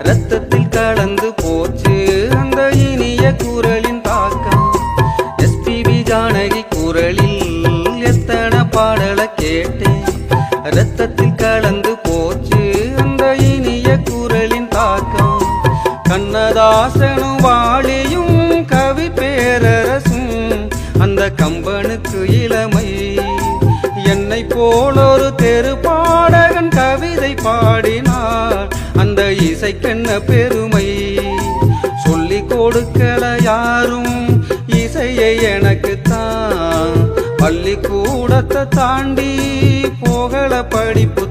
ரத்தத்தில் கலந்து போச்சு அந்த இனிய குரலின் தாக்கம். எஸ்பிபி ஜானகி குரலில் எத்தனை பாடலை கேட்டேன். ரத்தத்தில் கலந்து போச்சு அந்த இனிய குரலின் தாக்கம். கண்ணதாசனும் வாலியும் கவி பேரரசும் அந்த கம்பனுக்கு இளமை. என்னை போல் ஒரு தெரு பாடகன் கவிதை பாடினார் அந்த இசைக்கென்ன பெருமை. சொல்லிக் கொடுக்கல யாரும் இசையை எனக்குத்தான். பள்ளிக்கூடத்தை தாண்டி போகல படிப்பு